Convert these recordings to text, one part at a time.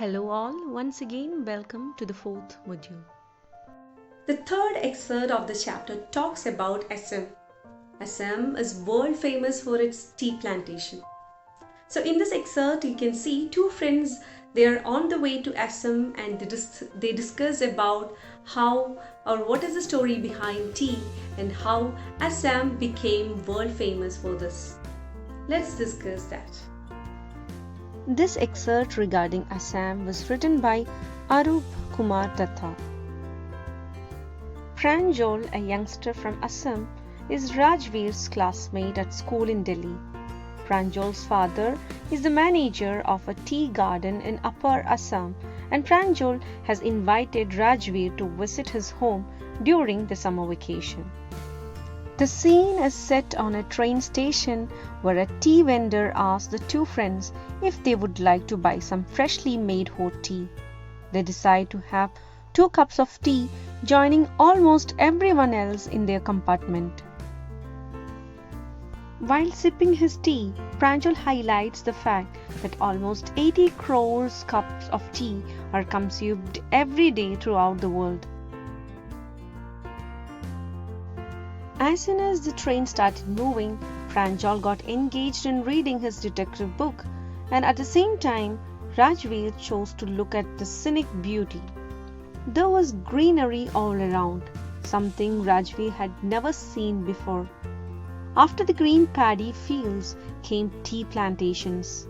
Hello all, once again welcome to the fourth module. The third excerpt of the chapter talks about Assam. Assam is world famous for its tea plantation. So in this excerpt you can see two friends, they are on the way to Assam and they discuss about how or what is the story behind tea and how Assam became world famous for this. Let's discuss that. This excerpt regarding Assam was written by Arup Kumar Datta. Pranjal, a youngster from Assam, is Rajveer's classmate at school in Delhi. Pranjal's father is the manager of a tea garden in Upper Assam, and Pranjal has invited Rajveer to visit his home during the summer vacation. The scene is set on a train station where a tea vendor asks the two friends if they would like to buy some freshly made hot tea. They decide to have 2 cups of tea, joining almost everyone else in their compartment. While sipping his tea, Pranjal highlights the fact that almost 80 crores cups of tea are consumed every day throughout the world. As soon as the train started moving, Pranjal got engaged in reading his detective book, and at the same time, Rajveer chose to look at the scenic beauty. There was greenery all around, something Rajveer had never seen before. After the green paddy fields came tea plantations.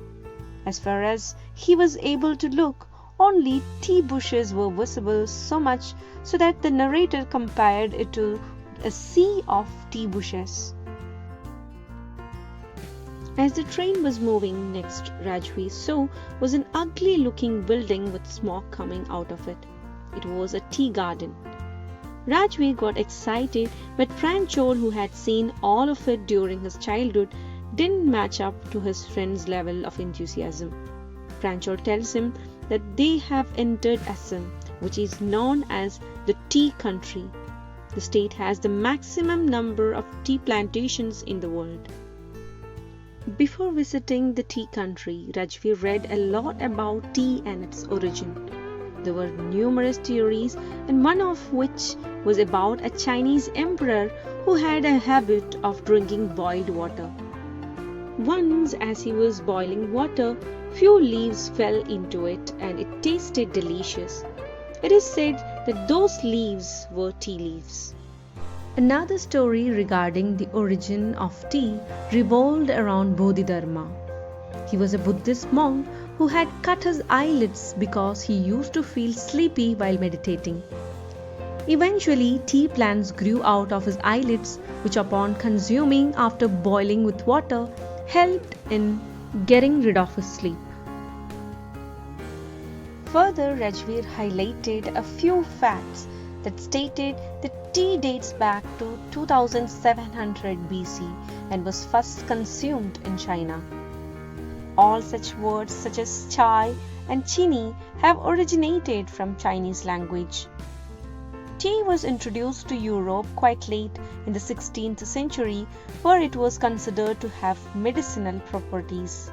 As far as he was able to look, only tea bushes were visible, so much so that the narrator compared it to a sea of tea bushes. As the train was moving, next Rajveer saw was an ugly looking building with smoke coming out of it. It was a tea garden. Rajveer got excited, but Pranjal, who had seen all of it during his childhood, didn't match up to his friend's level of enthusiasm. Pranjal tells him that they have entered Assam, which is known as the tea country. The state has the maximum number of tea plantations in the world. Before visiting the tea country, Rajveer read a lot about tea and its origin. There were numerous theories, and one of which was about a Chinese emperor who had a habit of drinking boiled water. Once, as he was boiling water, few leaves fell into it and it tasted delicious. It is said that those leaves were tea leaves. Another story regarding the origin of tea revolved around Bodhidharma. He was a Buddhist monk who had cut his eyelids because he used to feel sleepy while meditating. Eventually, tea plants grew out of his eyelids, which upon consuming after boiling with water, helped in getting rid of his sleep. Further, Rajveer highlighted a few facts that stated that tea dates back to 2700 BC and was first consumed in China. All such words such as chai and chini have originated from Chinese language. Tea was introduced to Europe quite late in the 16th century, where it was considered to have medicinal properties.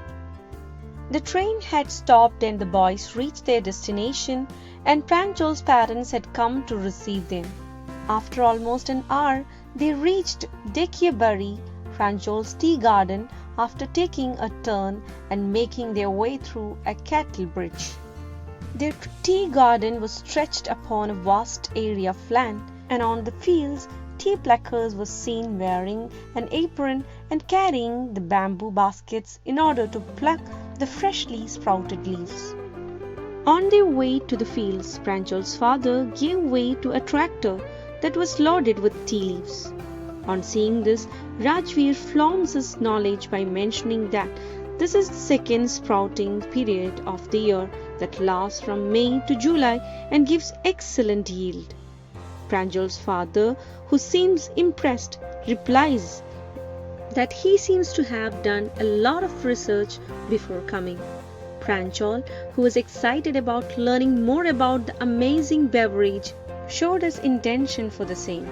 The train had stopped and the boys reached their destination, and Pranjal's parents had come to receive them. After almost an hour, they reached Dekiabari, Pranjal's tea garden, after taking a turn and making their way through a cattle bridge. Their tea garden was stretched upon a vast area of land, and on the fields, tea pluckers were seen wearing an apron and carrying the bamboo baskets in order to pluck the freshly sprouted leaves. On their way to the fields, Pranjal's father gave way to a tractor that was loaded with tea leaves. On seeing this, Rajveer flaunts his knowledge by mentioning that this is the second sprouting period of the year that lasts from May to July and gives excellent yield. Pranjal's father, who seems impressed, replies that he seems to have done a lot of research before coming. Pranjal, who was excited about learning more about the amazing beverage, showed his intention for the same.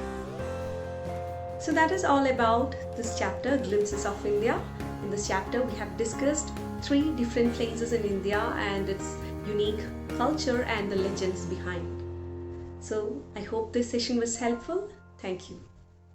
So that is all about this chapter, Glimpses of India. In this chapter, we have discussed 3 different places in India and its unique culture and the legends behind. So I hope this session was helpful. Thank you.